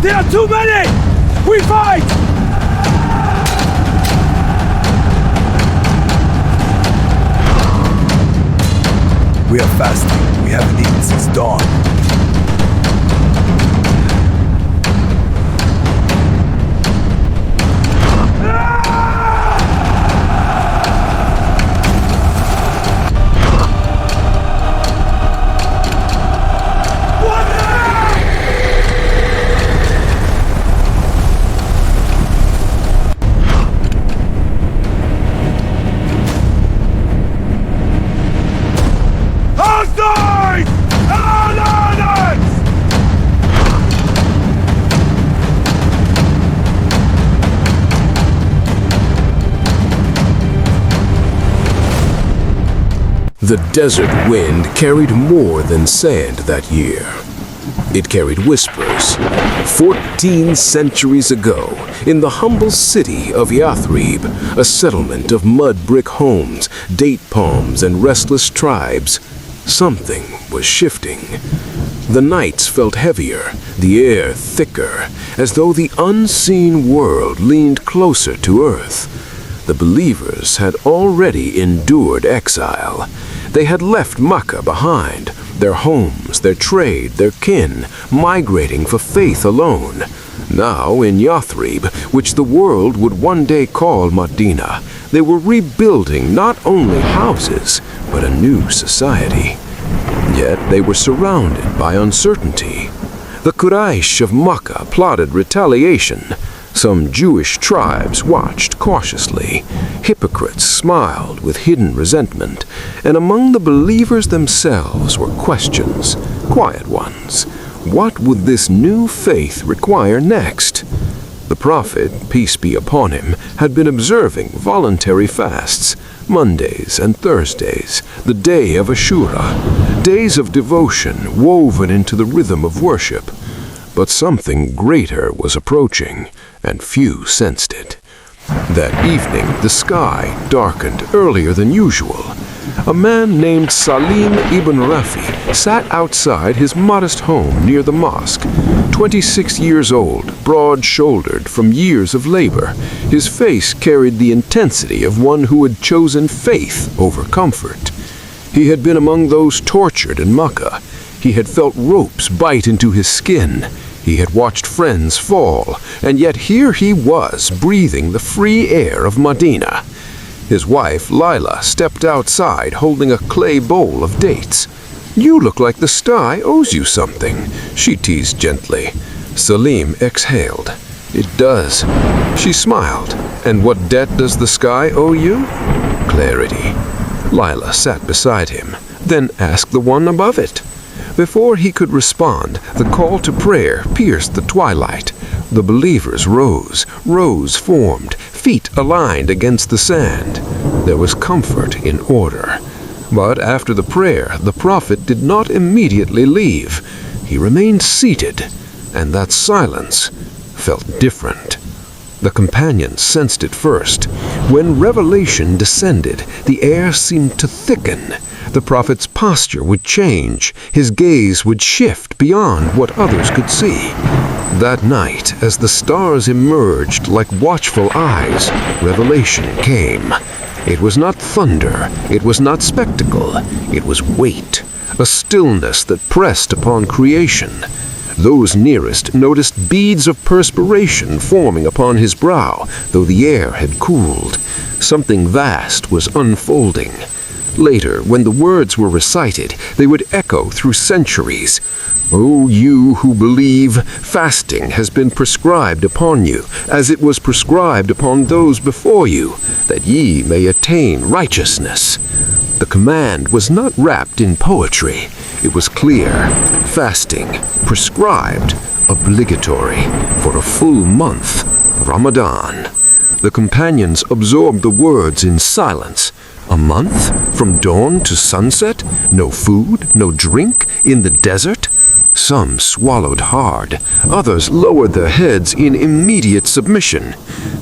There are too many! We fight! We are fasting. We haven't eaten since dawn. The desert wind carried more than sand that year. It carried whispers. 14 centuries ago, in the humble city of Yathrib, a settlement of mud brick homes, date palms, and restless tribes, something was shifting. The nights felt heavier, the air thicker, as though the unseen world leaned closer to earth. The believers had already endured exile. They had left Makkah behind, their homes, their trade, their kin, migrating for faith alone. Now in Yathrib, which the world would one day call Medina, they were rebuilding not only houses, but a new society. Yet they were surrounded by uncertainty. The Quraysh of Makkah plotted retaliation. Some Jewish tribes watched cautiously. Hypocrites smiled with hidden resentment, and among the believers themselves were questions, quiet ones. What would this new faith require next? The Prophet, peace be upon him, had been observing voluntary fasts, Mondays and Thursdays, the day of Ashura, days of devotion woven into the rhythm of worship. But something greater was approaching, and few sensed it. That evening, the sky darkened earlier than usual. A man named Salim ibn Rafi sat outside his modest home near the mosque. 26 years old, broad-shouldered from years of labor, his face carried the intensity of one who had chosen faith over comfort. He had been among those tortured in Makkah. He had felt ropes bite into his skin. He had watched friends fall, and yet here he was, breathing the free air of Medina. His wife, Lila, stepped outside holding a clay bowl of dates. "You look like the sky owes you something," she teased gently. Salim exhaled. "It does." She smiled. "And what debt does the sky owe you?" "Clarity." Lila sat beside him, then asked the one above it. Before he could respond, the call to prayer pierced the twilight. The believers rose, rows formed, feet aligned against the sand. There was comfort in order. But after the prayer, the prophet did not immediately leave. He remained seated, and that silence felt different. The companions sensed it first. When revelation descended, the air seemed to thicken. The prophet's posture would change. His gaze would shift beyond what others could see. That night, as the stars emerged like watchful eyes, revelation came. It was not thunder, it was not spectacle, it was weight, a stillness that pressed upon creation. Those nearest noticed beads of perspiration forming upon his brow, though the air had cooled. Something vast was unfolding. Later, when the words were recited, they would echo through centuries. "O you who believe, fasting has been prescribed upon you, as it was prescribed upon those before you, that ye may attain righteousness." The command was not wrapped in poetry. It was clear. Fasting, prescribed, obligatory, for a full month, Ramadan. The companions absorbed the words in silence. A month? From dawn to sunset? No food, no drink, in the desert? Some swallowed hard. Others lowered their heads in immediate submission.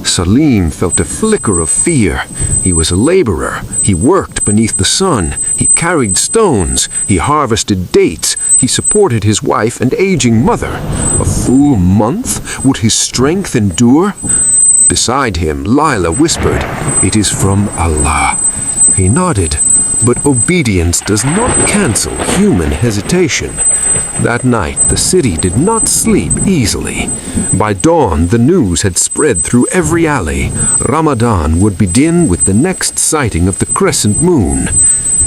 Salim felt a flicker of fear. He was a laborer. He worked beneath the sun. He carried stones. He harvested dates. He supported his wife and aging mother. A full month would his strength endure? Beside him, Lila whispered, "It is from Allah." He nodded, but obedience does not cancel human hesitation. That night, the city did not sleep easily. By dawn, the news had spread through every alley. Ramadan would begin with the next sighting of the crescent moon.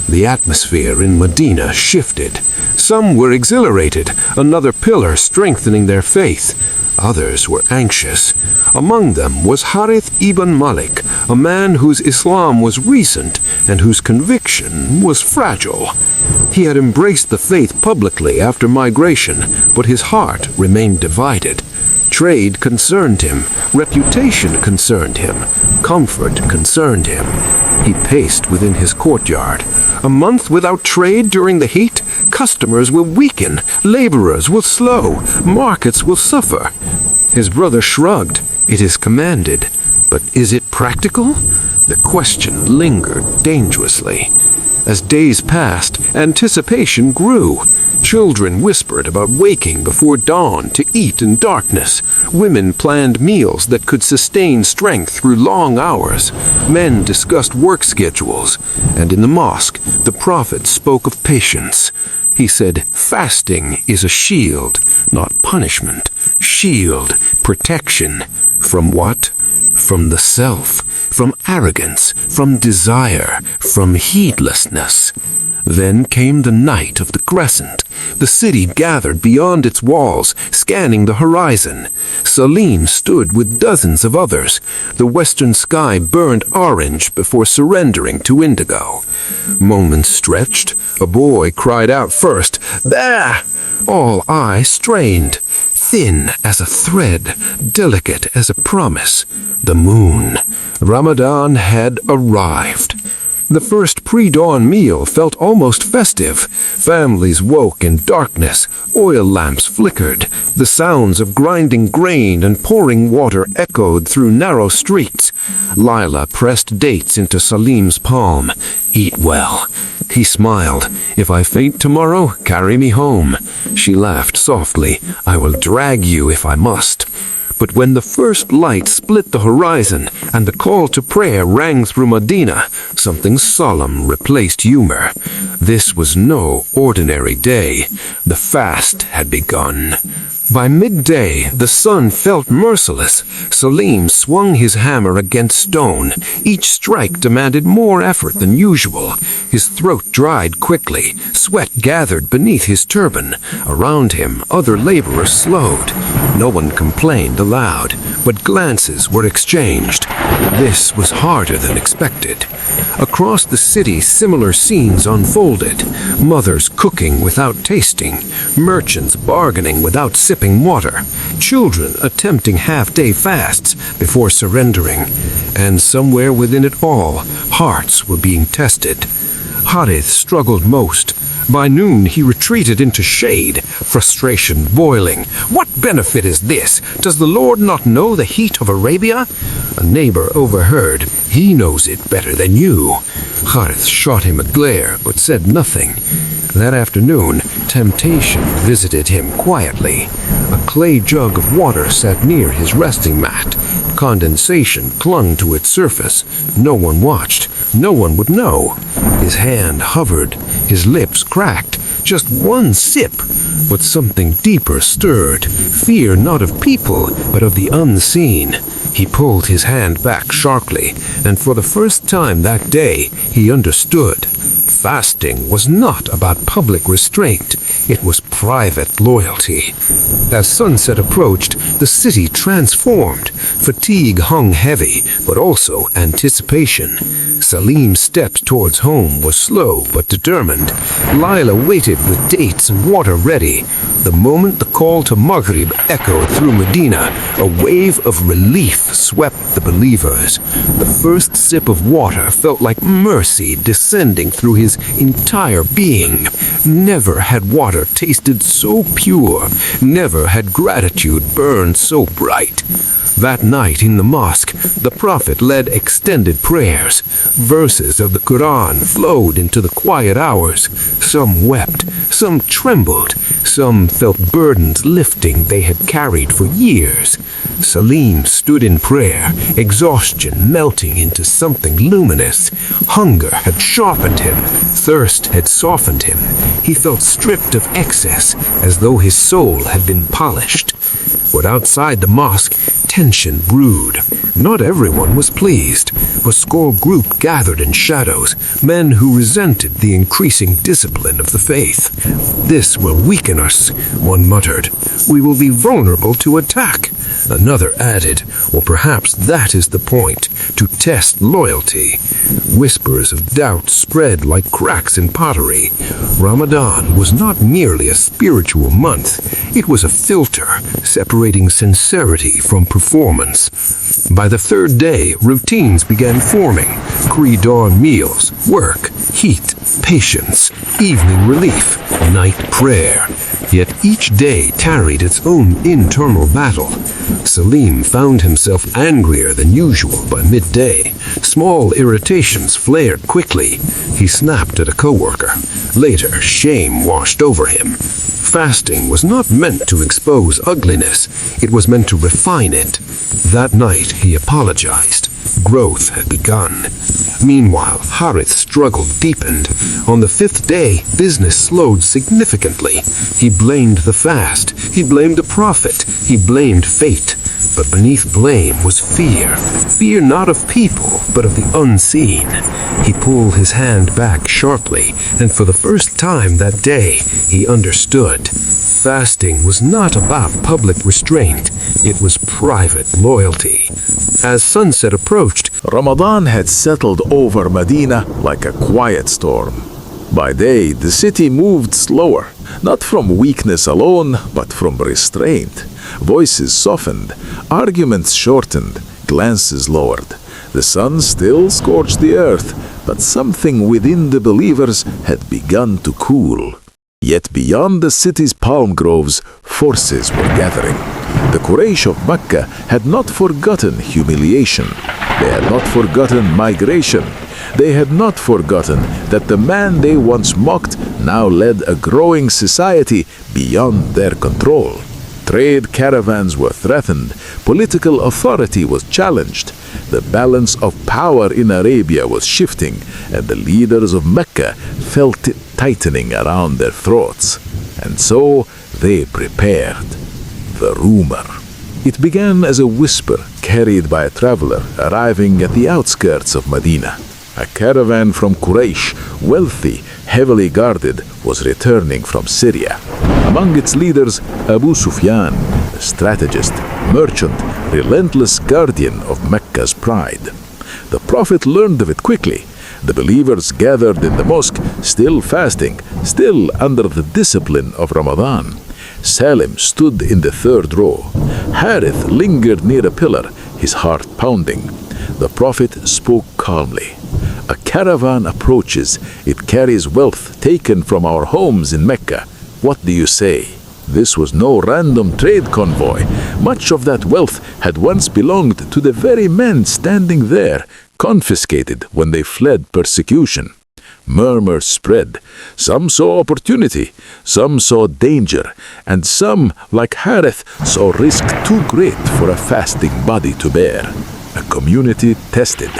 The atmosphere in Medina shifted. Some were exhilarated, another pillar strengthening their faith. Others were anxious. Among them was Harith ibn Malik, a man whose Islam was recent and whose conviction was fragile. He had embraced the faith publicly after migration, but his heart remained divided. Trade concerned him, reputation concerned him, comfort concerned him. He paced within his courtyard. A month without trade during the heat? Customers will weaken, laborers will slow, markets will suffer. His brother shrugged. It is commanded, but is it practical? The question lingered dangerously. As days passed, anticipation grew. Children whispered about waking before dawn to eat in darkness. Women planned meals that could sustain strength through long hours. Men discussed work schedules. And in the mosque, the Prophet spoke of patience. He said, "Fasting is a shield, not punishment. Shield, protection. From what? From the self, from arrogance, from desire, from heedlessness." Then came the night of the crescent. The city gathered beyond its walls, scanning the horizon. Salim stood with dozens of others. The western sky burned orange before surrendering to indigo. Moments stretched. A boy cried out first, "There!" All eyes strained. Thin as a thread, delicate as a promise. The moon. Ramadan had arrived. The first pre-dawn meal felt almost festive. Families woke in darkness. Oil lamps flickered. The sounds of grinding grain and pouring water echoed through narrow streets. Lila pressed dates into Salim's palm. "Eat well." He smiled. "If I faint tomorrow, carry me home." She laughed softly. "I will drag you if I must." But when the first light split the horizon and the call to prayer rang through Medina, something solemn replaced humor. This was no ordinary day. The fast had begun. By midday, the sun felt merciless. Salim swung his hammer against stone. Each strike demanded more effort than usual. His throat dried quickly. Sweat gathered beneath his turban. Around him, other laborers slowed. No one complained aloud, but glances were exchanged. This was harder than expected. Across the city, similar scenes unfolded. Mothers cooking without tasting. Merchants bargaining without sipping water. Children attempting half-day fasts before surrendering. And somewhere within it all, hearts were being tested. Harith struggled most. By noon, he retreated into shade, frustration boiling. "What benefit is this? Does the Lord not know the heat of Arabia?" A neighbor overheard. "He knows it better than you." Harith shot him a glare, but said nothing. That afternoon, temptation visited him quietly. A clay jug of water sat near his resting mat. Condensation clung to its surface. No one watched. No one would know. His hand hovered. His lips cracked. Just one sip. But something deeper stirred. Fear not of people, but of the unseen. He pulled his hand back sharply, and for the first time that day, he understood. Fasting was not about public restraint. It was private loyalty. As sunset approached, the city transformed. Fatigue hung heavy, but also anticipation. Salim's steps towards home were slow but determined. Lila waited with dates and water ready. The moment the call to Maghrib echoed through Medina, a wave of relief swept the believers. The first sip of water felt like mercy descending through his entire being. Never had water tasted so pure. Never had gratitude burned so bright. That night in the mosque, the Prophet led extended prayers. Verses of the Quran flowed into the quiet hours. Some wept, some trembled, some felt burdens lifting they had carried for years. Salim stood in prayer, exhaustion melting into something luminous. Hunger had sharpened him, thirst had softened him. He felt stripped of excess, as though his soul had been polished. But outside the mosque, tension brewed. Not everyone was pleased. A small group gathered in shadows, men who resented the increasing discipline of the faith. "This will weaken us," one muttered. "We will be vulnerable to attack." Another added, "Or perhaps that is the point, to test loyalty." Whispers of doubt spread like cracks in pottery. Ramadan was not merely a spiritual month. It was a filter, separating sincerity from performance. By the third day, routines began forming. Pre-dawn meals, work, heat, patience, evening relief, night prayer. Yet each day carried its own internal battle. Salim found himself angrier than usual by midday. Small irritations flared quickly. He snapped at a coworker. Later, shame washed over him. Fasting was not meant to expose ugliness. It was meant to refine it. That night, he apologized. Growth had begun. Meanwhile, Harith's struggle deepened. On the fifth day, business slowed significantly. He blamed the fast. He blamed the Prophet. He blamed fate. But beneath blame was fear. Fear not of people, but of the unseen. He pulled his hand back sharply, and for the first time that day, he understood. Fasting was not about public restraint. It was private loyalty. As sunset approached, Ramadan had settled over Medina like a quiet storm. By day, the city moved slower, not from weakness alone, but from restraint. Voices softened, arguments shortened, glances lowered. The sun still scorched the earth, but something within the believers had begun to cool. Yet beyond the city's palm groves, forces were gathering. The Quraysh of Mecca had not forgotten humiliation. They had not forgotten migration. They had not forgotten that the man they once mocked now led a growing society beyond their control. Trade caravans were threatened. Political authority was challenged. The balance of power in Arabia was shifting, and the leaders of Mecca felt it tightening around their throats. And so they prepared. The rumor. It began as a whisper carried by a traveler arriving at the outskirts of Medina. A caravan from Quraysh, wealthy, heavily guarded, was returning from Syria. Among its leaders, Abu Sufyan, a strategist, merchant, relentless guardian of Mecca's pride. The Prophet learned of it quickly. The believers gathered in the mosque, still fasting, still under the discipline of Ramadan. Salim stood in the third row. Harith lingered near a pillar, his heart pounding. The Prophet spoke calmly. "A caravan approaches. It carries wealth taken from our homes in Mecca. What do you say?" This was no random trade convoy. Much of that wealth had once belonged to the very men standing there, confiscated when they fled persecution. Murmurs spread. Some saw opportunity, some saw danger, and some, like Harith, saw risk too great for a fasting body to bear. A community tested.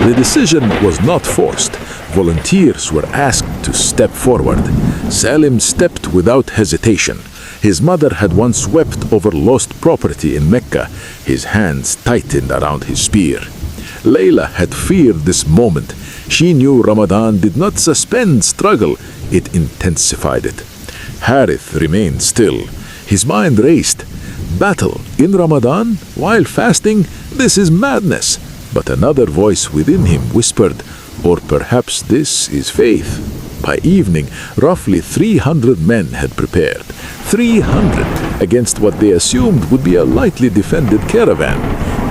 The decision was not forced. Volunteers were asked to step forward. Salim stepped without hesitation. His mother had once wept over lost property in Mecca. His hands tightened around his spear. Layla had feared this moment. She knew Ramadan did not suspend struggle, it intensified it. Harith remained still. His mind raced. Battle in Ramadan while fasting? This is madness. But another voice within him whispered, or perhaps this is faith. By evening, roughly 300 men had prepared. 300 against what they assumed would be a lightly defended caravan.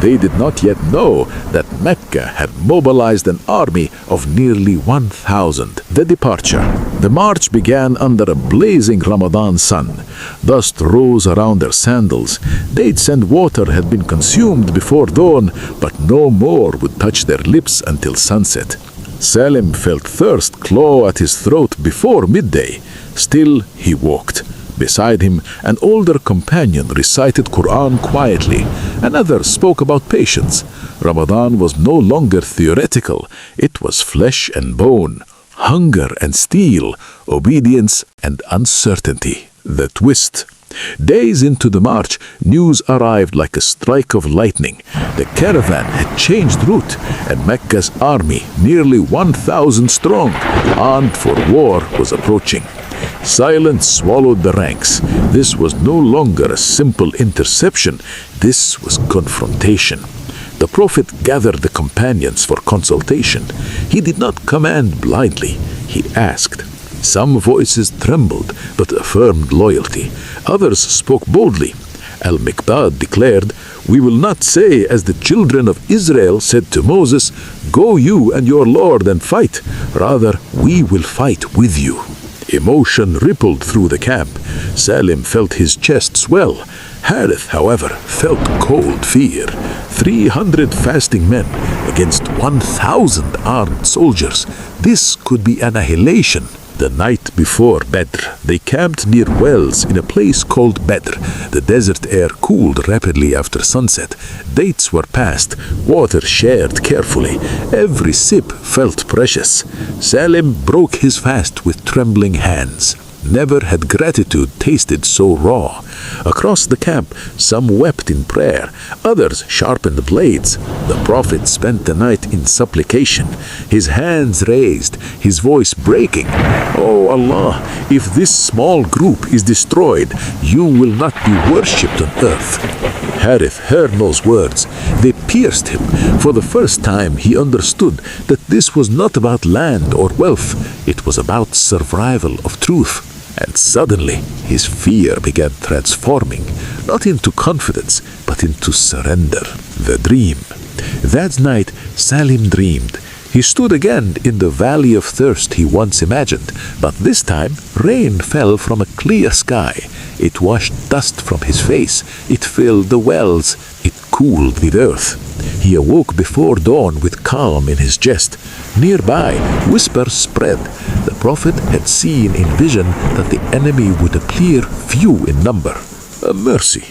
They did not yet know that Mecca had mobilized an army of nearly 1,000. The departure. The march began under a blazing Ramadan sun. Dust rose around their sandals. Dates and water had been consumed before dawn, but no more would touch their lips until sunset. Salim felt thirst claw at his throat before midday. Still, he walked. Beside him, an older companion recited Quran quietly. Another spoke about patience. Ramadan was no longer theoretical. It was flesh and bone, hunger and steel, obedience and uncertainty. The twist. Days into the march, news arrived like a strike of lightning. The caravan had changed route, and Mecca's army, nearly 1,000 strong, armed for war, was approaching. Silence swallowed the ranks. This was no longer a simple interception. This was confrontation. The Prophet gathered the companions for consultation. He did not command blindly. He asked. Some voices trembled, but affirmed loyalty. Others spoke boldly. Al-Miqdad declared, "We will not say as the children of Israel said to Moses, 'Go you and your Lord and fight.' Rather, we will fight with you." Emotion rippled through the camp. Salim felt his chest swell. Harith, however, felt cold fear. 300 fasting men against 1,000 armed soldiers. This could be annihilation. The night before Badr, they camped near wells in a place called Badr. The desert air cooled rapidly after sunset. Dates were passed, water shared carefully. Every sip felt precious. Salim broke his fast with trembling hands. Never had gratitude tasted so raw. Across the camp, some wept in prayer. Others sharpened blades. The Prophet spent the night in supplication, his hands raised, his voice breaking. "Oh Allah, if this small group is destroyed, you will not be worshipped on earth." Harith heard those words. They pierced him. For the first time, he understood that this was not about land or wealth. It was about survival of truth. And suddenly, his fear began transforming, not into confidence, but into surrender. The dream. That night, Salim dreamed. He stood again in the valley of thirst he once imagined, but this time, rain fell from a clear sky. It washed dust from his face. It filled the wells. It cooled the earth. He awoke before dawn with calm in his chest. Nearby, whispers spread. The Prophet had seen in vision that the enemy would appear few in number. A mercy.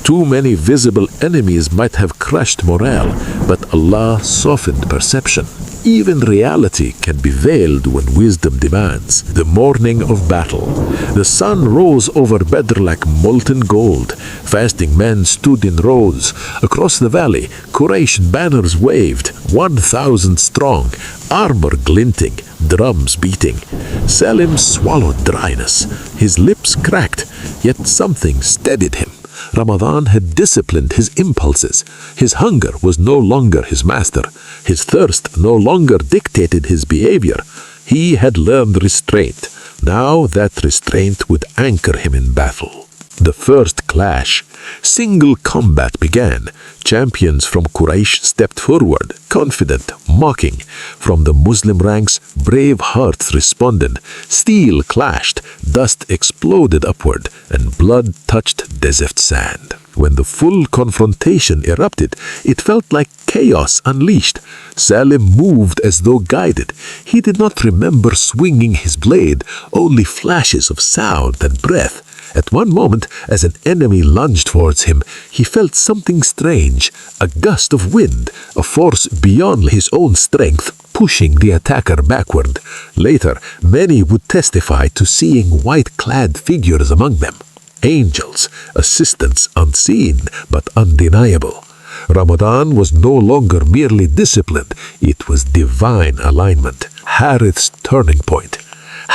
Too many visible enemies might have crushed morale, but Allah softened perception. Even reality can be veiled when wisdom demands. The morning of battle. The sun rose over Badr like molten gold. Fasting men stood in rows. Across the valley, Quraysh banners waved, 1,000 strong, armor glinting, drums beating. Salim swallowed dryness. His lips cracked, yet something steadied him. Ramadan had disciplined his impulses. His hunger was no longer his master. His thirst no longer dictated his behavior. He had learned restraint. Now that restraint would anchor him in battle. The first clash. Single combat began. Champions from Quraysh stepped forward, confident, mocking. From the Muslim ranks, brave hearts responded. Steel clashed, dust exploded upward, and blood touched desert sand. When the full confrontation erupted, it felt like chaos unleashed. Salim moved as though guided. He did not remember swinging his blade, only flashes of sound and breath. At one moment, as an enemy lunged towards him, he felt something strange, a gust of wind, a force beyond his own strength, pushing the attacker backward. Later, many would testify to seeing white-clad figures among them. Angels, assistants unseen but undeniable. Ramadan was no longer merely disciplined, it was divine alignment. Harith's turning point.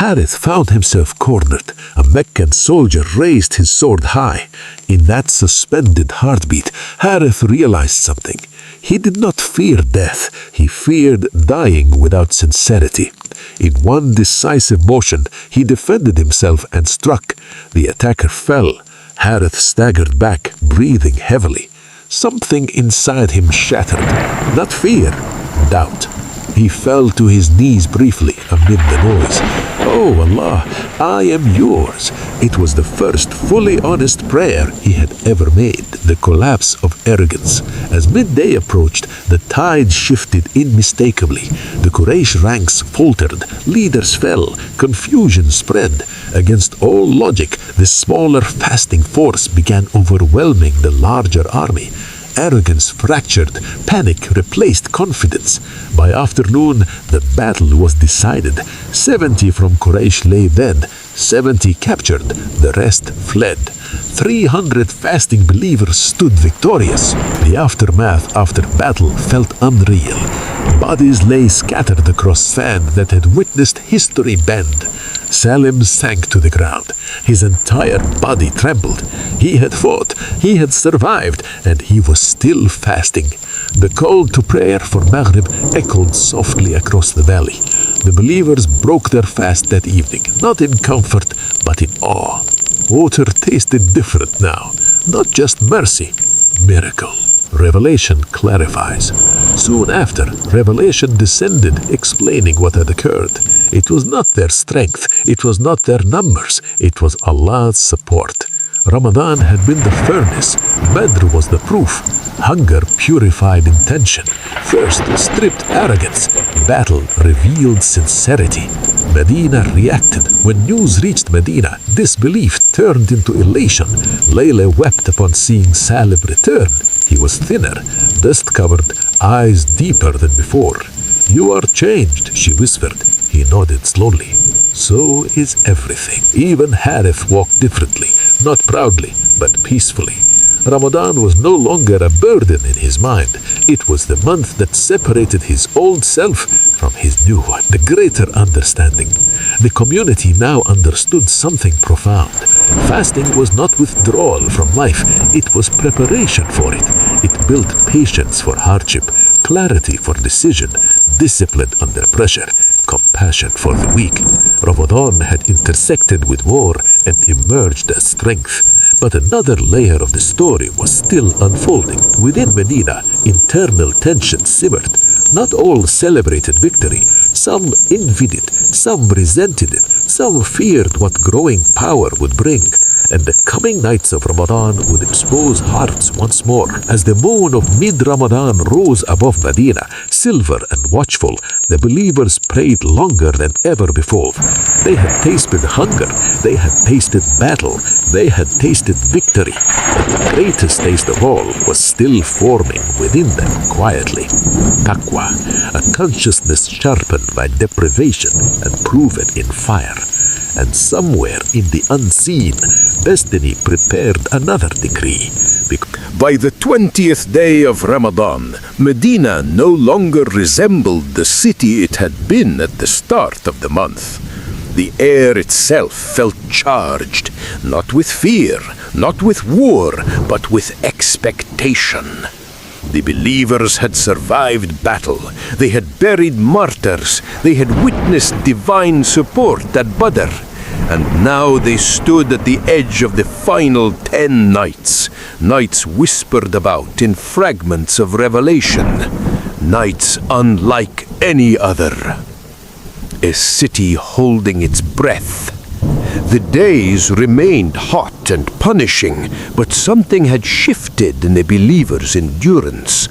Harith found himself cornered. A Meccan soldier raised his sword high. In that suspended heartbeat, Harith realized something. He did not fear death. He feared dying without sincerity. In one decisive motion, he defended himself and struck. The attacker fell. Harith staggered back, breathing heavily. Something inside him shattered. Not fear, doubt. He fell to his knees briefly amid the noise. Oh Allah, I am yours. It was the first fully honest prayer he had ever made. The collapse of arrogance. As midday approached, the tide shifted unmistakably. The Quraysh ranks faltered, leaders fell, confusion spread. Against all logic, the smaller fasting force began overwhelming the larger army. Arrogance fractured, panic replaced confidence. By afternoon, the battle was decided. 70 from Quraysh lay dead, 70 captured, the rest fled. 300 fasting believers stood victorious. The aftermath after battle felt unreal. Bodies lay scattered across sand that had witnessed history bend. Salim sank to the ground. His entire body trembled. He had fought, he had survived, and he was still fasting. The call to prayer for Maghrib echoed softly across the valley. The believers broke their fast that evening, not in comfort, but in awe. Water tasted different now, not just mercy, miracle. Revelation clarifies. Soon after, revelation descended, explaining what had occurred. It was not their strength, it was not their numbers, it was Allah's support. Ramadan had been the furnace, Badr was the proof. Hunger purified intention. Thirst stripped arrogance. Battle revealed sincerity. Medina reacted. When news reached Medina, disbelief turned into elation. Layla wept upon seeing Salim return. He was thinner, dust-covered, eyes deeper than before. "You are changed," she whispered. He nodded slowly. "So is everything." Even Harith walked differently, not proudly, but peacefully. Ramadan was no longer a burden in his mind. It was the month that separated his old self from his new one. The greater understanding. The community now understood something profound. Fasting was not withdrawal from life, it was preparation for it. It built patience for hardship, clarity for decision, discipline under pressure, compassion for the weak. Ramadan had intersected with war and emerged as strength. But another layer of the story was still unfolding. Within Medina, internal tension simmered. Not all celebrated victory. Some envied it, some resented it, some feared what growing power would bring. And the coming nights of Ramadan would expose hearts once more. As the moon of Mid-Ramadan rose above Medina, silver and watchful, the believers prayed longer than ever before. They had tasted hunger, they had tasted battle, they had tasted victory. But the greatest taste of all was still forming within them quietly. Taqwa, a consciousness sharpened by deprivation and proven in fire. And somewhere in the unseen, destiny prepared another decree. By the 20th day of Ramadan, Medina no longer resembled the city it had been at the start of the month. The air itself felt charged, not with fear, not with war, but with expectation. The believers had survived battle, they had buried martyrs, they had witnessed divine support at Badr, and now they stood at the edge of the final 10 nights, nights whispered about in fragments of revelation, nights unlike any other. A city holding its breath. The days remained hot and punishing, but something had shifted in the believers' endurance.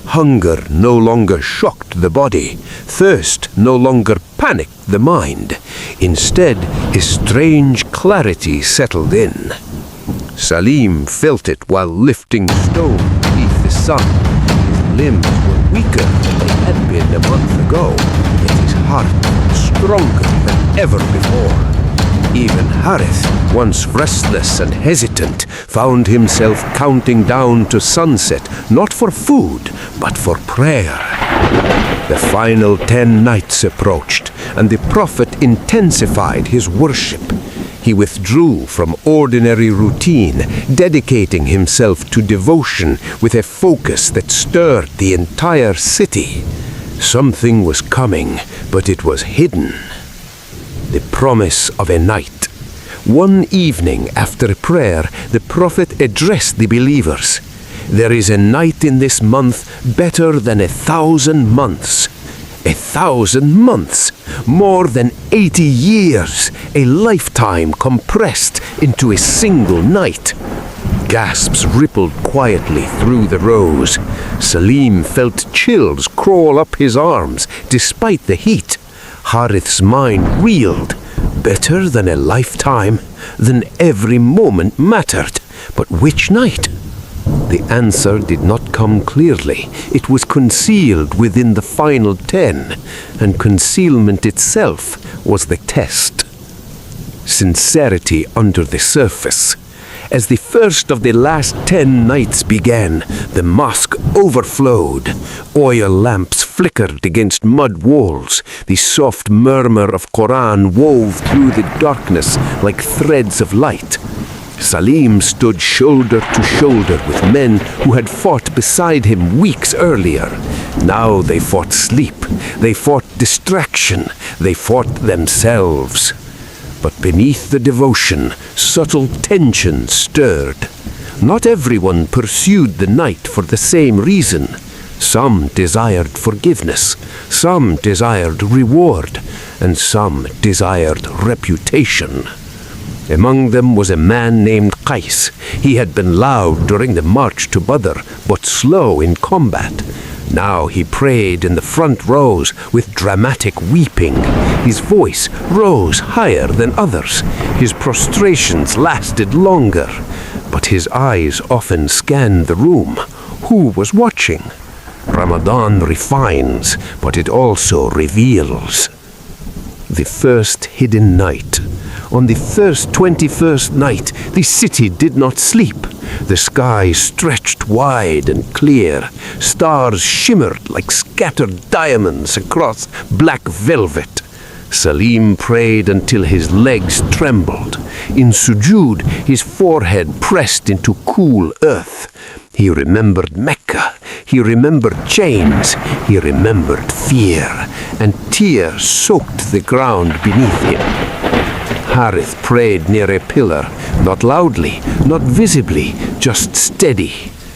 Hunger no longer shocked the body, thirst no longer panicked the mind. Instead, a strange clarity settled in. Salim felt it while lifting stone beneath the sun. His limbs were weaker than they had been a month ago, yet his heart stronger than ever before. Even Harith, once restless and hesitant, found himself counting down to sunset, not for food, but for prayer. The final 10 nights approached, and the Prophet intensified his worship. He withdrew from ordinary routine, dedicating himself to devotion with a focus that stirred the entire city. Something was coming, but it was hidden. The promise of a night. One evening after prayer, the Prophet addressed the believers. There is a night in this month better than 1,000 months. 1,000 months, more than 80 years, a lifetime compressed into a single night. Gasps rippled quietly through the rows. Salim felt chills crawl up his arms despite the heat. Harith's mind reeled. Better than a lifetime, then every moment mattered. But which night? The answer did not come clearly. It was concealed within the final 10, and concealment itself was the test. Sincerity under the surface. As the first of the last 10 nights began, the mosque overflowed. Oil lamps flickered against mud walls. The soft murmur of Quran wove through the darkness like threads of light. Salim stood shoulder to shoulder with men who had fought beside him weeks earlier. Now they fought sleep, they fought distraction, they fought themselves. But beneath the devotion, subtle tension stirred. Not everyone pursued the night for the same reason. Some desired forgiveness, some desired reward, and some desired reputation. Among them was a man named Qais. He had been loud during the march to Badr, but slow in combat. Now he prayed in the front rows with dramatic weeping. His voice rose higher than others. His prostrations lasted longer, but his eyes often scanned the room. Who was watching? Ramadan refines, but it also reveals. The first hidden night. On the first 21st night, the city did not sleep. The sky stretched wide and clear. Stars shimmered like scattered diamonds across black velvet. Salim prayed until his legs trembled. In sujood, his forehead pressed into cool earth. He remembered Mecca. He remembered chains. He remembered fear. And tears soaked the ground beneath him. Harith prayed near a pillar, not loudly, not visibly, just steady.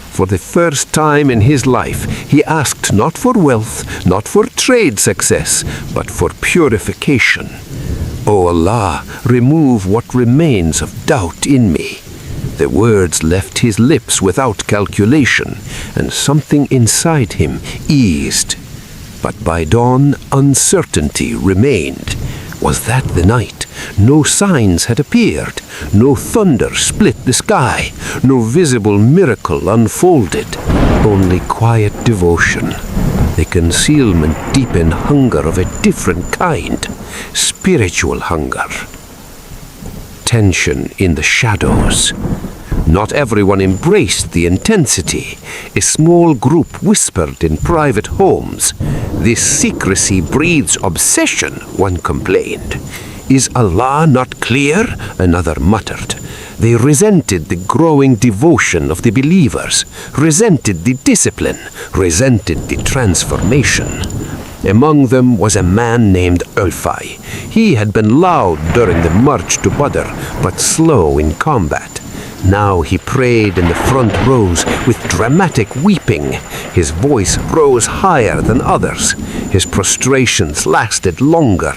For the first time in his life, he asked not for wealth, not for trade success, but for purification. O Allah, remove what remains of doubt in me. The words left his lips without calculation, and something inside him eased. But by dawn, uncertainty remained. Was that the night? No signs had appeared. No thunder split the sky. No visible miracle unfolded. Only quiet devotion. The concealment deepened hunger of a different kind. Spiritual hunger. Tension in the shadows. Not everyone embraced the intensity. A small group whispered in private homes. This secrecy breeds obsession, one complained. Is Allah not clear? Another muttered. They resented the growing devotion of the believers, resented the discipline, resented the transformation. Among them was a man named Ulfai. He had been loud during the march to Badr, but slow in combat. Now he prayed in the front rows with dramatic weeping. His voice rose higher than others. His prostrations lasted longer.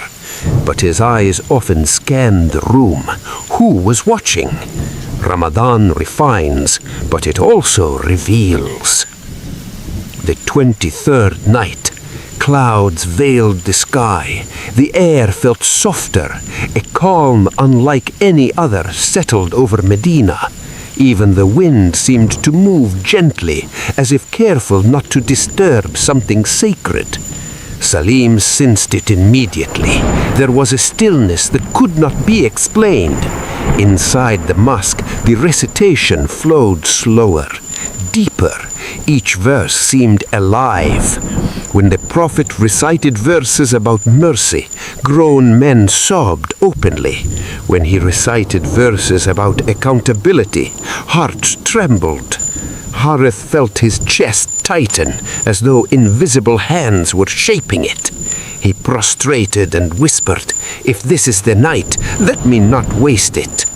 But his eyes often scanned the room. Who was watching? Ramadan refines, but it also reveals. The 23rd night. Clouds veiled the sky. The air felt softer. A calm unlike any other settled over Medina. Even the wind seemed to move gently, as if careful not to disturb something sacred. Salim sensed it immediately. There was a stillness that could not be explained. Inside the mosque, the recitation flowed slower, deeper. Each verse seemed alive. When the Prophet recited verses about mercy, grown men sobbed openly. When he recited verses about accountability, hearts trembled. Harith felt his chest tighten, as though invisible hands were shaping it. He prostrated and whispered, "If this is the night, let me not waste it."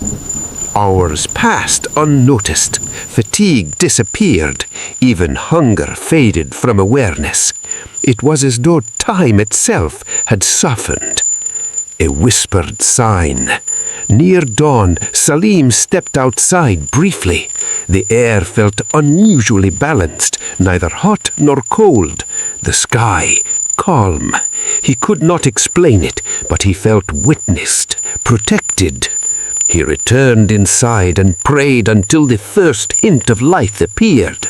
Hours passed unnoticed. Fatigue disappeared. Even hunger faded from awareness. It was as though time itself had softened. A whispered sign. Near dawn, Salim stepped outside briefly. The air felt unusually balanced, neither hot nor cold. The sky, calm. He could not explain it, but he felt witnessed, protected. He returned inside and prayed until the first hint of light appeared.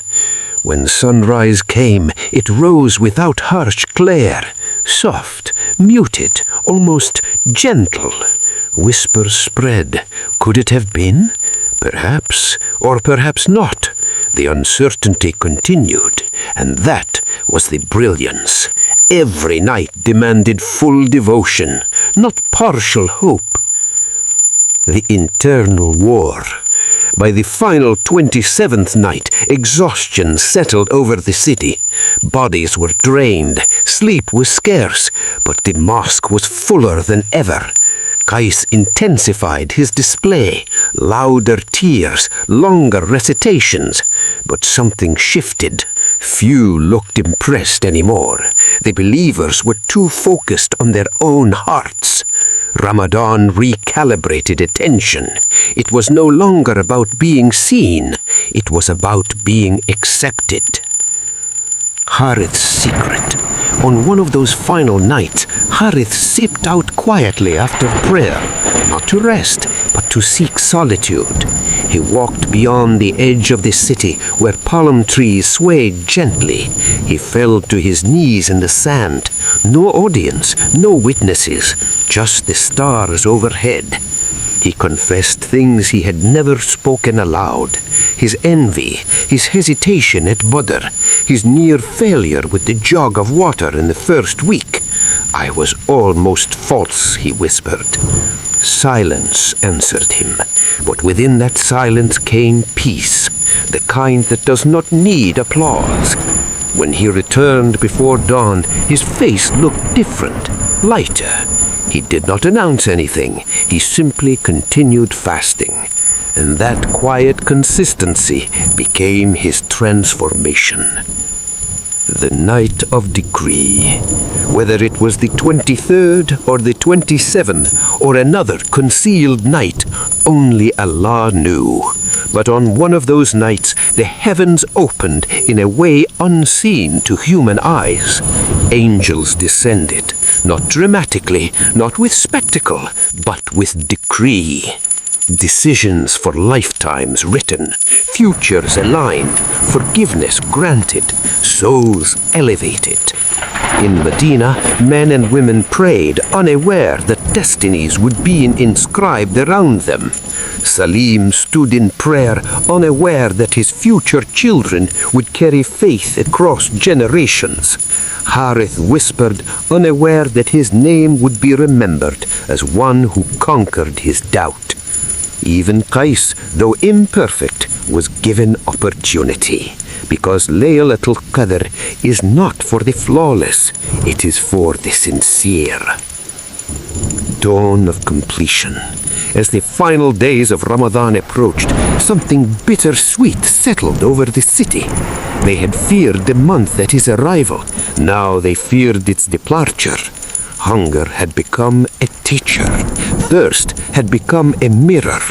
When sunrise came, it rose without harsh glare, soft, muted, almost gentle. Whispers spread. Could it have been? Perhaps, or perhaps not. The uncertainty continued, and that was the brilliance. Every night demanded full devotion, not partial hope. The internal war. By the final 27th night, exhaustion settled over the city. Bodies were drained, sleep was scarce, but the mosque was fuller than ever. Qais intensified his display, louder tears, longer recitations. But something shifted. Few looked impressed anymore. The believers were too focused on their own hearts. Ramadan recalibrated attention. It was no longer about being seen. It was about being accepted. Harith's secret. On one of those final nights, Harith sipped out quietly after prayer, not to rest, but to seek solitude. He walked beyond the edge of the city, where palm trees swayed gently. He fell to his knees in the sand. No audience, no witnesses, just the stars overhead. He confessed things he had never spoken aloud. His envy, his hesitation at Badr, his near failure with the jug of water in the first week. I was almost false, he whispered. Silence answered him, but within that silence came peace, the kind that does not need applause. When he returned before dawn, his face looked different, lighter. He did not announce anything. He simply continued fasting. And that quiet consistency became his transformation. The night of decree. Whether it was the 23rd or the 27th or another concealed night, only Allah knew. But on one of those nights, the heavens opened in a way unseen to human eyes. Angels descended, not dramatically, not with spectacle, but with decree. Decisions for lifetimes written, futures aligned, forgiveness granted, souls elevated. In Medina, men and women prayed, unaware that destinies would be inscribed around them. Salim stood in prayer, unaware that his future children would carry faith across generations. Harith whispered, unaware that his name would be remembered as one who conquered his doubt. Even Qais, though imperfect, was given opportunity, because Laylatul Qadr is not for the flawless, it is for the sincere. Dawn of completion. As the final days of Ramadan approached, something bittersweet settled over the city. They had feared the month at his arrival. Now they feared its departure. Hunger had become a teacher. Thirst had become a mirror.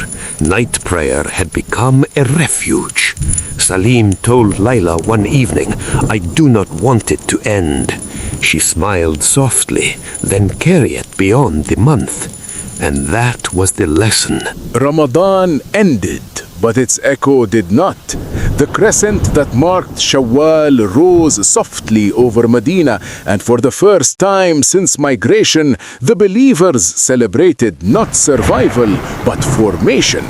Night prayer had become a refuge. Salim told Layla one evening, I do not want it to end. She smiled softly, then carried it beyond the month. And that was the lesson. Ramadan ended, but its echo did not. The crescent that marked Shawwal rose softly over Medina, and for the first time since migration, the believers celebrated not survival, but formation.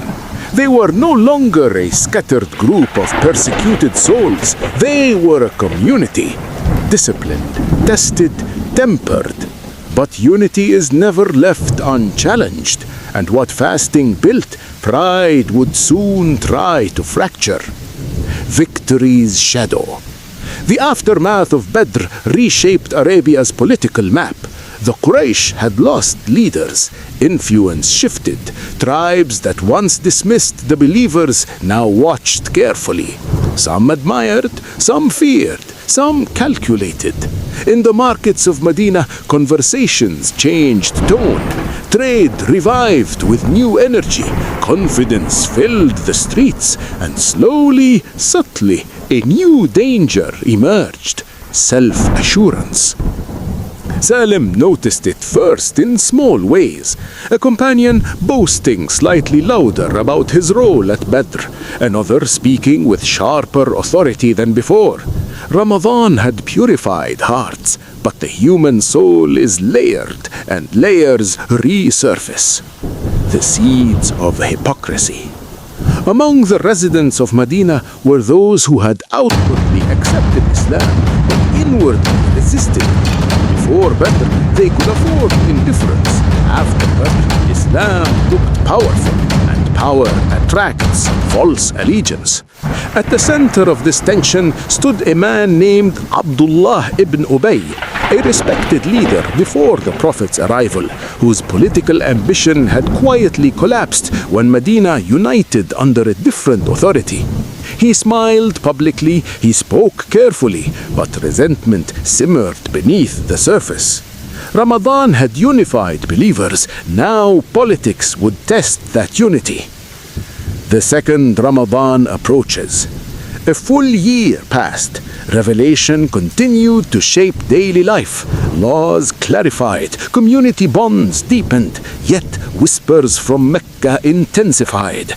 They were no longer a scattered group of persecuted souls. They were a community, disciplined, tested, tempered. But unity is never left unchallenged, and what fasting built, pride would soon try to fracture. Victory's shadow. The aftermath of Badr reshaped Arabia's political map. The Quraysh had lost leaders. Influence shifted. Tribes that once dismissed the believers now watched carefully. Some admired, some feared, some calculated. In the markets of Medina, conversations changed tone. Trade revived with new energy. Confidence filled the streets, and slowly, subtly, a new danger emerged: self-assurance. Salim noticed it first in small ways. A companion boasting slightly louder about his role at Badr, another speaking with sharper authority than before. Ramadan had purified hearts, but the human soul is layered, and layers resurface. The seeds of hypocrisy. Among the residents of Medina were those who had outwardly accepted Islam, but inwardly resisted. Before Badr, they could afford indifference. After Badr, Islam looked powerful, and power attracts false allegiance. At the center of this tension stood a man named Abdullah ibn Ubay, a respected leader before the Prophet's arrival, whose political ambition had quietly collapsed when Medina united under a different authority. He smiled publicly, he spoke carefully, but resentment simmered beneath the surface. Ramadan had unified believers. Now politics would test that unity. The second Ramadan approaches. A full year passed. Revelation continued to shape daily life. Laws clarified, community bonds deepened, yet whispers from Mecca intensified.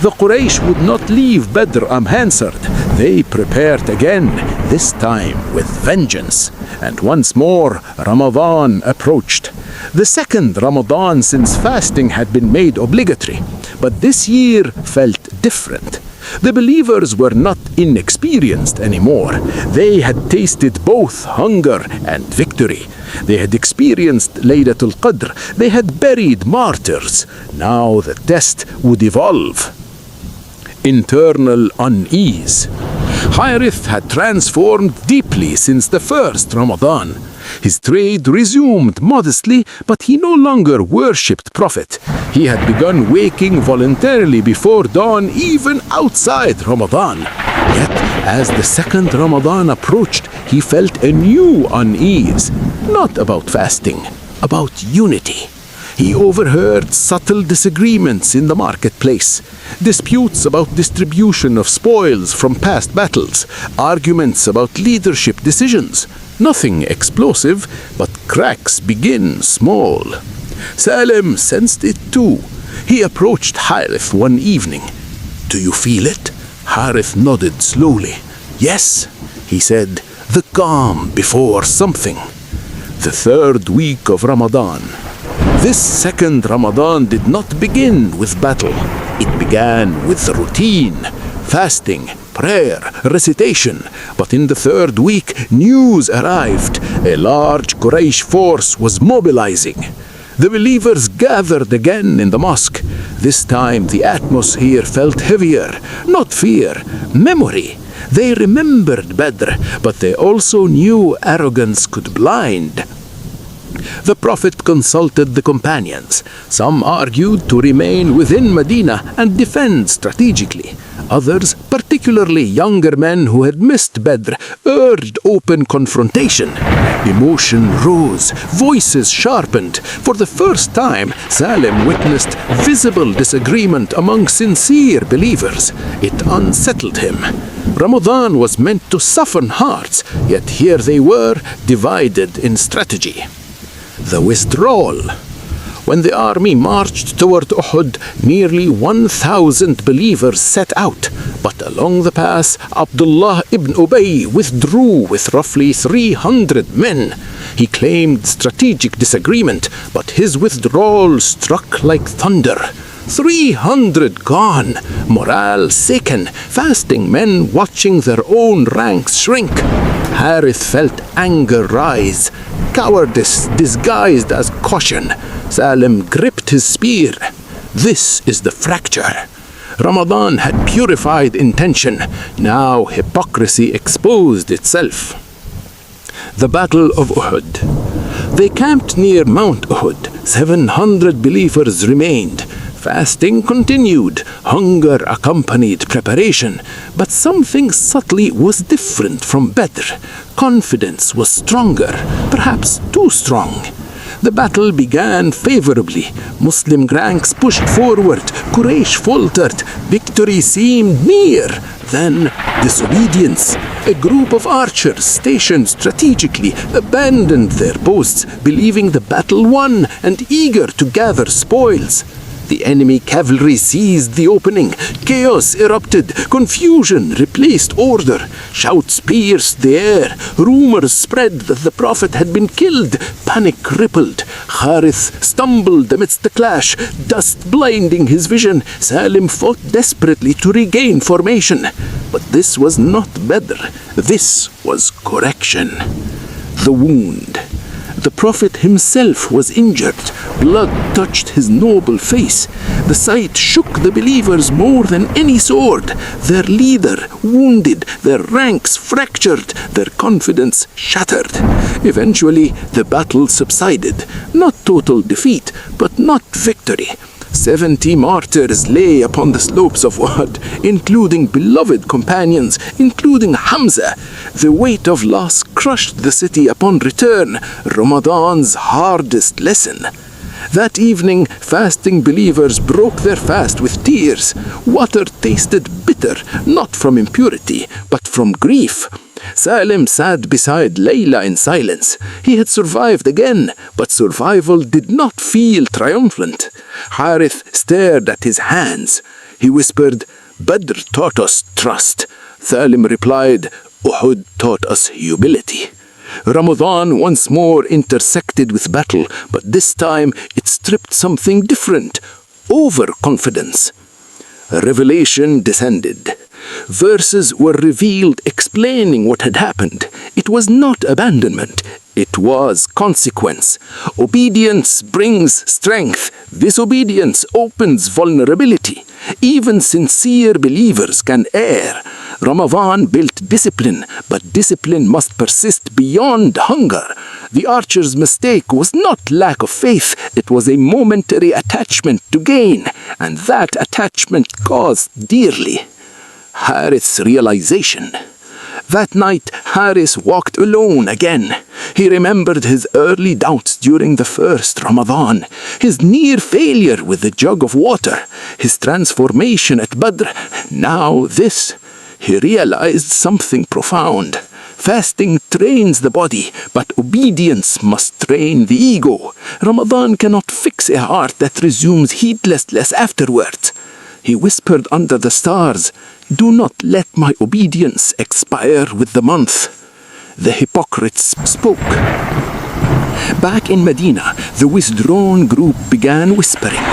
The Quraysh would not leave Badr unanswered. They prepared again, this time with vengeance. And once more, Ramadan approached. The second Ramadan since fasting had been made obligatory, but this year felt different. The believers were not inexperienced anymore. They had tasted both hunger and victory. They had experienced Laylatul Qadr. They had buried martyrs. Now the test would evolve. Internal unease. Harith had transformed deeply since the first Ramadan. His trade resumed modestly, but he no longer worshipped Prophet. He had begun waking voluntarily before dawn, even outside Ramadan. Yet, as the second Ramadan approached, he felt a new unease. Not about fasting, about unity. He overheard subtle disagreements in the marketplace, disputes about distribution of spoils from past battles, arguments about leadership decisions. Nothing explosive, but cracks begin small. Salim sensed it too. He approached Harith one evening. "Do you feel it?" Harith nodded slowly. "Yes," he said, "the calm before something." The third week of Ramadan. This second Ramadan did not begin with battle. It began with routine, fasting, prayer, recitation. But in the third week, news arrived. A large Quraysh force was mobilizing. The believers gathered again in the mosque. This time the atmosphere felt heavier, not fear, memory. They remembered Badr, but they also knew arrogance could blind. The Prophet consulted the companions. Some argued to remain within Medina and defend strategically. Others, particularly younger men who had missed Badr, urged open confrontation. Emotion rose, voices sharpened. For the first time, Salim witnessed visible disagreement among sincere believers. It unsettled him. Ramadan was meant to soften hearts, yet here they were, divided in strategy. The withdrawal. When the army marched toward Uhud, nearly 1,000 believers set out. But along the path, Abdullah ibn Ubay withdrew with roughly 300 men. He claimed strategic disagreement, but his withdrawal struck like thunder. 300 gone, morale shaken, fasting men watching their own ranks shrink. Harith felt anger rise, cowardice disguised as caution. Salim gripped his spear. This is the fracture. Ramadan had purified intention. Now hypocrisy exposed itself. The Battle of Uhud. They camped near Mount Uhud. 700 believers remained. Fasting continued. Hunger accompanied preparation. But something subtly was different from Badr. Confidence was stronger, perhaps too strong. The battle began favorably. Muslim ranks pushed forward. Quraysh faltered. Victory seemed near. Then disobedience. A group of archers stationed strategically abandoned their posts, believing the battle won and eager to gather spoils. The enemy cavalry seized the opening. Chaos erupted. Confusion replaced order. Shouts pierced the air. Rumors spread that the Prophet had been killed. Panic rippled. Harith stumbled amidst the clash, dust blinding his vision. Salim fought desperately to regain formation. But this was not Badr. This was correction. The wound. The Prophet himself was injured. Blood touched his noble face. The sight shook the believers more than any sword. Their leader wounded, their ranks fractured, their confidence shattered. Eventually, the battle subsided. Not total defeat, but not victory. 70 martyrs lay upon the slopes of Uhud, including beloved companions, including Hamza. The weight of loss crushed the city upon return, Ramadan's hardest lesson. That evening, fasting believers broke their fast with tears. Water tasted bitter, not from impurity, but from grief. Salim sat beside Layla in silence. He had survived again, but survival did not feel triumphant. Harith stared at his hands. He whispered, "Badr taught us trust." Salim replied, "Uhud taught us humility." Ramadan once more intersected with battle, but this time it stripped something different: overconfidence. Revelation descended. Verses were revealed explaining what had happened. It was not abandonment. It was consequence. Obedience brings strength. Disobedience opens vulnerability. Even sincere believers can err. Ramadan built discipline, but discipline must persist beyond hunger. The archer's mistake was not lack of faith. It was a momentary attachment to gain, and that attachment cost dearly. Harith's realization. That night, Harith walked alone again. He remembered his early doubts during the first Ramadan, his near failure with the jug of water, his transformation at Badr. Now this. He realized something profound. Fasting trains the body, but obedience must train the ego. Ramadan cannot fix a heart that resumes heedlessness afterwards. He whispered under the stars, "Do not let my obedience expire with the month." The hypocrites spoke. Back in Medina, the withdrawn group began whispering.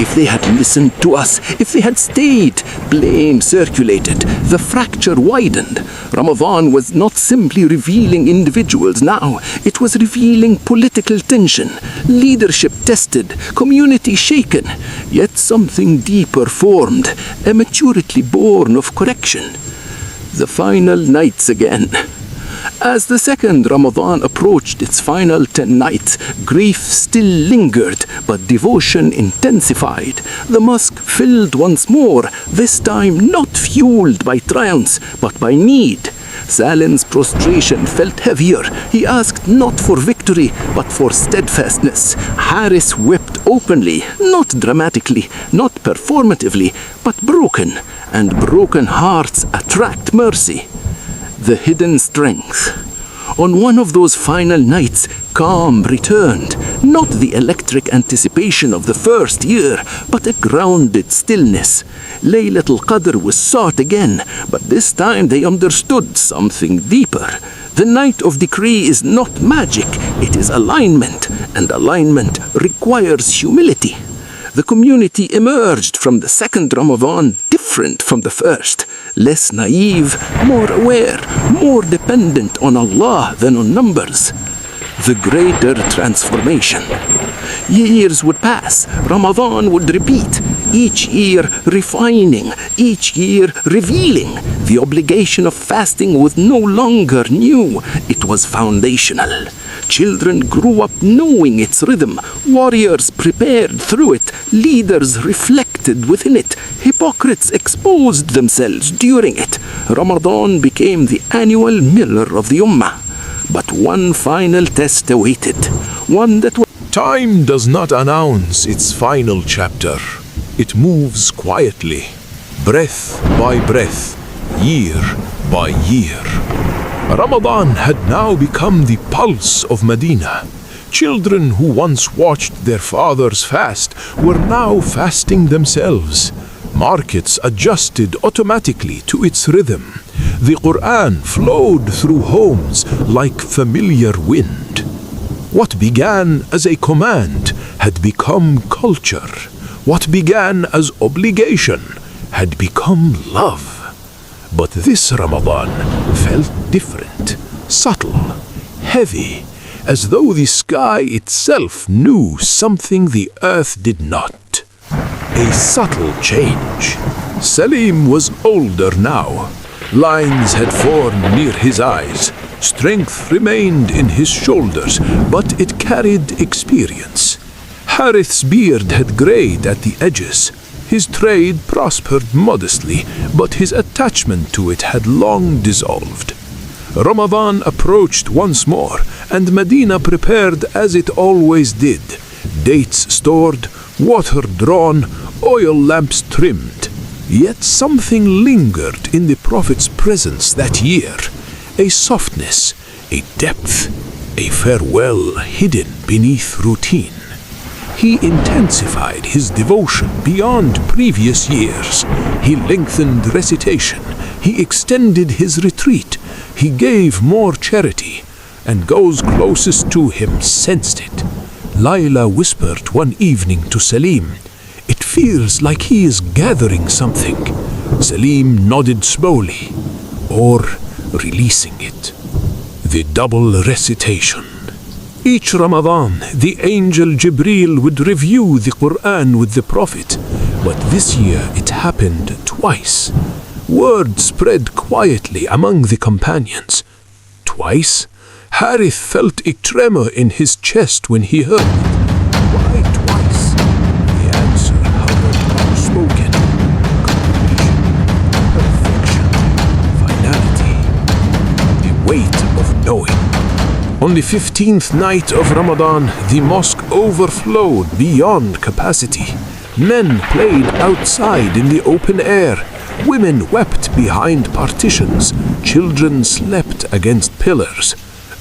If they had listened to us, if they had stayed, blame circulated. The fracture widened. Ramadan was not simply revealing individuals now. It was revealing political tension, leadership tested, community shaken. Yet something deeper formed, a maturity born of correction. The final nights again. As the second Ramadan approached its final 10 nights, grief still lingered, but devotion intensified. The mosque filled once more, this time not fueled by triumphs, but by need. Salim's prostration felt heavier. He asked not for victory, but for steadfastness. Harith wept openly, not dramatically, not performatively, but broken, and broken hearts attract mercy. The hidden strength. On one of those final nights, calm returned, not the electric anticipation of the first year, but a grounded stillness. Laylatul Qadr was sought again, but this time they understood something deeper. The night of decree is not magic, it is alignment, and alignment requires humility. The community emerged from the second Ramadan different from the first, less naive, more aware, more dependent on Allah than on numbers. The greater transformation. Years would pass, Ramadan would repeat, each year refining, each year revealing. The obligation of fasting was no longer new, it was foundational. Children grew up knowing its rhythm. Warriors prepared through it. Leaders reflected within it. Hypocrites exposed themselves during it. Ramadan became the annual mirror of the Ummah. But one final test awaited. One that was Time does not announce its final chapter. It moves quietly, breath by breath, year by year. Ramadan had now become the pulse of Medina. Children who once watched their fathers fast were now fasting themselves. Markets adjusted automatically to its rhythm. The Quran flowed through homes like familiar wind. What began as a command had become culture. What began as obligation had become love. But this Ramadan felt different, subtle, heavy, as though the sky itself knew something the earth did not. A subtle change. Salim was older now. Lines had formed near his eyes. Strength remained in his shoulders, but it carried experience. Harith's beard had grayed at the edges. His trade prospered modestly, but his attachment to it had long dissolved. Ramadan approached once more, and Medina prepared as it always did. Dates stored, water drawn, oil lamps trimmed. Yet something lingered in the Prophet's presence that year. A softness, a depth, a farewell hidden beneath routine. He intensified his devotion beyond previous years. He lengthened recitation. He extended his retreat. He gave more charity, and those closest to him sensed it. Layla whispered one evening to Salim, "It feels like he is gathering something." Salim nodded slowly, or releasing it. The double recitation. Each Ramadan, the angel Jibreel would review the Quran with the Prophet, but this year it happened twice. Word spread quietly among the companions. Twice? Harith felt a tremor in his chest when he heard it. Why twice? The answer hovered unspoken. Completion, perfection, finality, the weight of knowing. On the 15th night of Ramadan, the mosque overflowed beyond capacity. Men played outside in the open air. Women wept behind partitions. Children slept against pillars.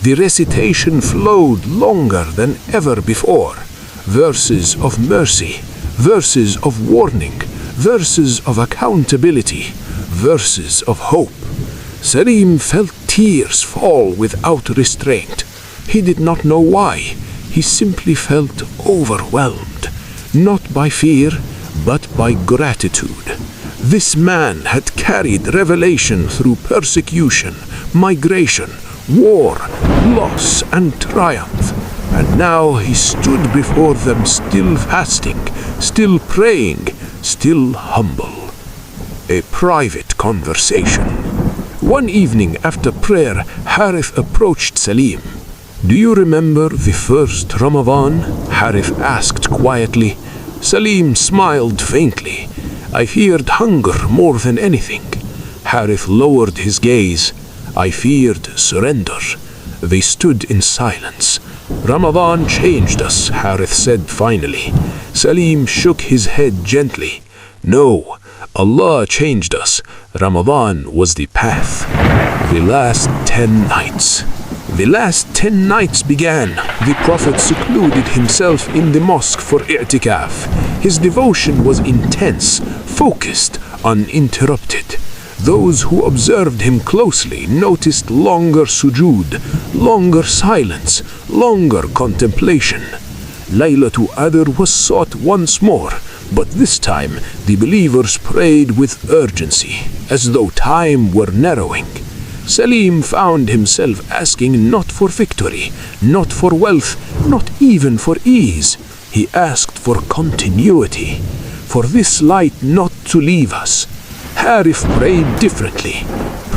The recitation flowed longer than ever before. Verses of mercy, verses of warning, verses of accountability, verses of hope. Salim felt tears fall without restraint. He did not know why. He simply felt overwhelmed, not by fear, but by gratitude. This man had carried revelation through persecution, migration, war, loss, and triumph. And now he stood before them still fasting, still praying, still humble. A private conversation. One evening after prayer, Harith approached Salim. "Do you remember the first Ramadan?" Harith asked quietly. Salim smiled faintly. "I feared hunger more than anything." Harith lowered his gaze. "I feared surrender." They stood in silence. "Ramadan changed us," Harith said finally. Salim shook his head gently. "No, Allah changed us. Ramadan was the path." The last 10 nights. The last 10 nights began. The Prophet secluded himself in the mosque for i'tikaf. His devotion was intense, focused, uninterrupted. Those who observed him closely noticed longer sujood, longer silence, longer contemplation. Laylatul Qadr was sought once more, but this time the believers prayed with urgency, as though time were narrowing. Salim found himself asking not for victory, not for wealth, not even for ease. He asked for continuity, for this light not to leave us. Harith prayed differently.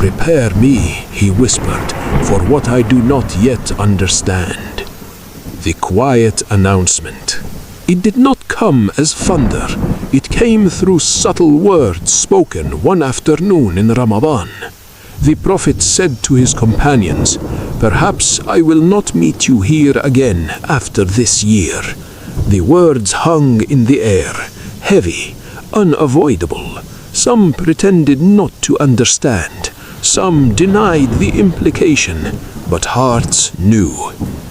"Prepare me," he whispered, "for what I do not yet understand." The quiet announcement. It did not come as thunder. It came through subtle words spoken one afternoon in Ramadan. The Prophet said to his companions, "Perhaps I will not meet you here again after this year." The words hung in the air, heavy, unavoidable. Some pretended not to understand. Some denied the implication, but hearts knew.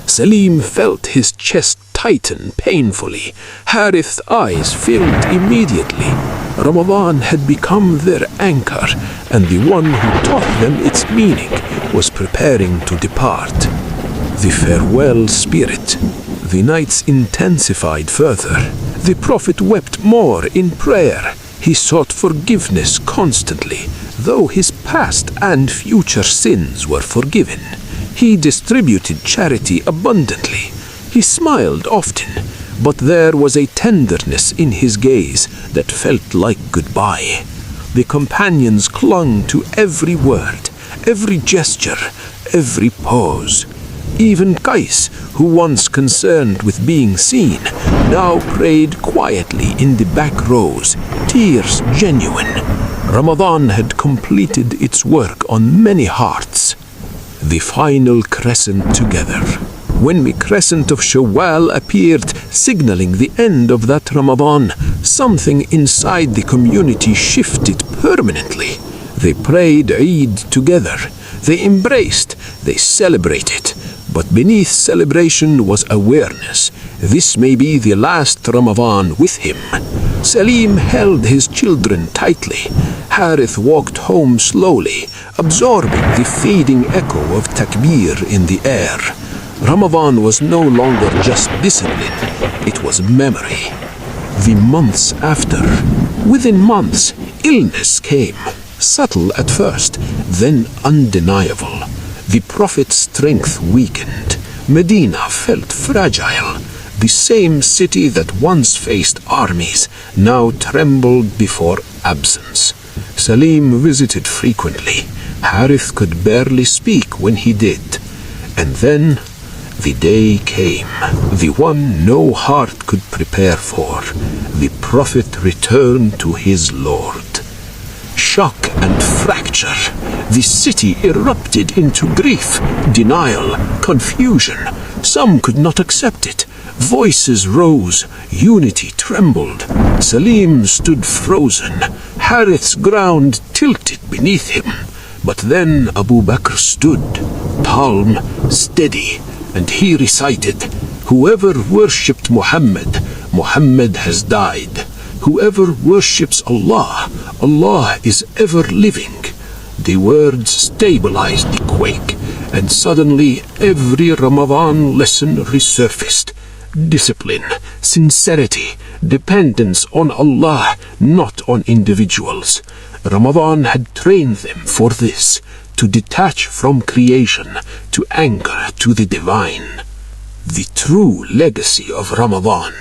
Salim felt his chest tighten painfully. Harith's eyes filled immediately. Ramadan had become their anchor, and the one who taught them its meaning was preparing to depart. The farewell spirit. The nights intensified further. The Prophet wept more in prayer. He sought forgiveness constantly, though his past and future sins were forgiven. He distributed charity abundantly. He smiled often, but there was a tenderness in his gaze that felt like goodbye. The companions clung to every word, every gesture, every pose. Even Qais, who once concerned with being seen, now prayed quietly in the back rows, tears genuine. Ramadan had completed its work on many hearts. The final crescent together. When the crescent of Shawwal appeared, signaling the end of that Ramadan, something inside the community shifted permanently. They prayed Eid together. They embraced. They celebrated. But beneath celebration was awareness. This may be the last Ramadan with him. Salim held his children tightly. Harith walked home slowly, absorbing the fading echo of takbir in the air. Ramadan was no longer just discipline, it was memory. The months after, within months, illness came, subtle at first, then undeniable. The Prophet's strength weakened. Medina felt fragile. The same city that once faced armies now trembled before absence. Salim visited frequently. Harith could barely speak when he did. And then the day came, the one no heart could prepare for. The Prophet returned to his Lord. Shock and fracture. The city erupted into grief, denial, confusion. Some could not accept it. Voices rose, unity trembled. Salim stood frozen, Harith's ground tilted beneath him. But then Abu Bakr stood, calm, steady, and he recited, "Whoever worshipped Muhammad, Muhammad has died. Whoever worships Allah, Allah is ever living." The words stabilized the quake, and suddenly every Ramadan lesson resurfaced. Discipline, sincerity, dependence on Allah, not on individuals. Ramadan had trained them for this, to detach from creation, to anchor to the divine. The true legacy of Ramadan.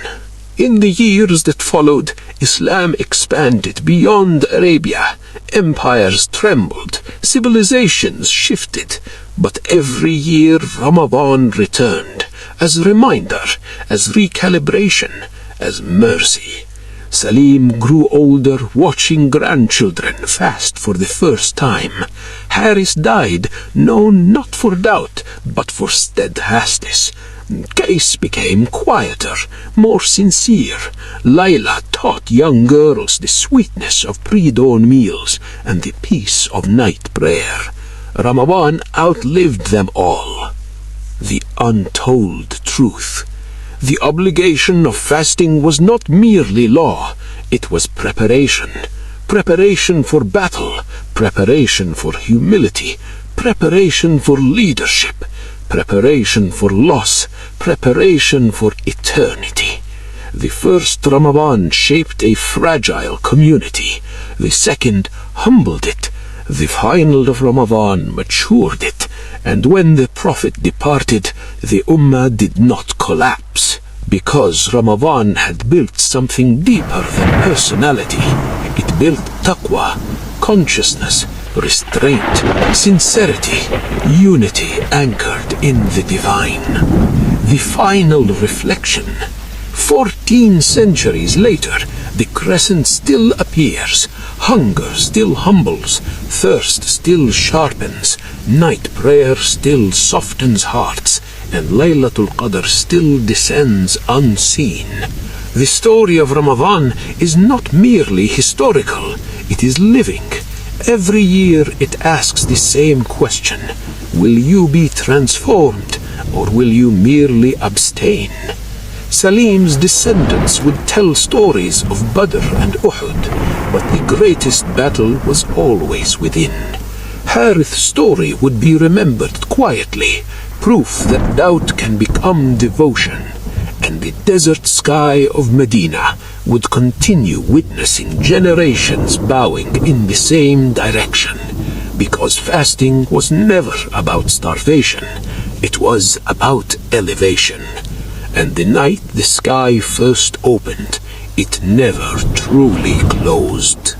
In the years that followed, Islam expanded beyond Arabia. Empires trembled, civilizations shifted, but every year Ramadan returned, as reminder, as recalibration, as mercy. Salim grew older, watching grandchildren fast for the first time. Harith died, known not for doubt, but for steadfastness. Qais became quieter, more sincere. Layla taught young girls the sweetness of pre-dawn meals and the peace of night prayer. Ramadan outlived them all. The untold truth. The obligation of fasting was not merely law, it was preparation. Preparation for battle, preparation for humility, preparation for leadership, preparation for loss, preparation for eternity. The first Ramadan shaped a fragile community. The second humbled it. The final of Ramadan matured it. And when the Prophet departed, the Ummah did not collapse, because Ramadan had built something deeper than personality. It built taqwa, consciousness, restraint, sincerity, unity anchored in the divine. the final reflection. 14 centuries later, the crescent still appears, hunger still humbles, thirst still sharpens, night prayer still softens hearts, and Laylatul Qadr still descends unseen. The story of Ramadan is not merely historical, it is living. Every year it asks the same question: will you be transformed, or will you merely abstain? Salim's descendants would tell stories of Badr and Uhud, but the greatest battle was always within. Harith's story would be remembered quietly, proof that doubt can become devotion, and the desert sky of Medina would continue witnessing generations bowing in the same direction, because fasting was never about starvation, it was about elevation. And the night the sky first opened, it never truly closed.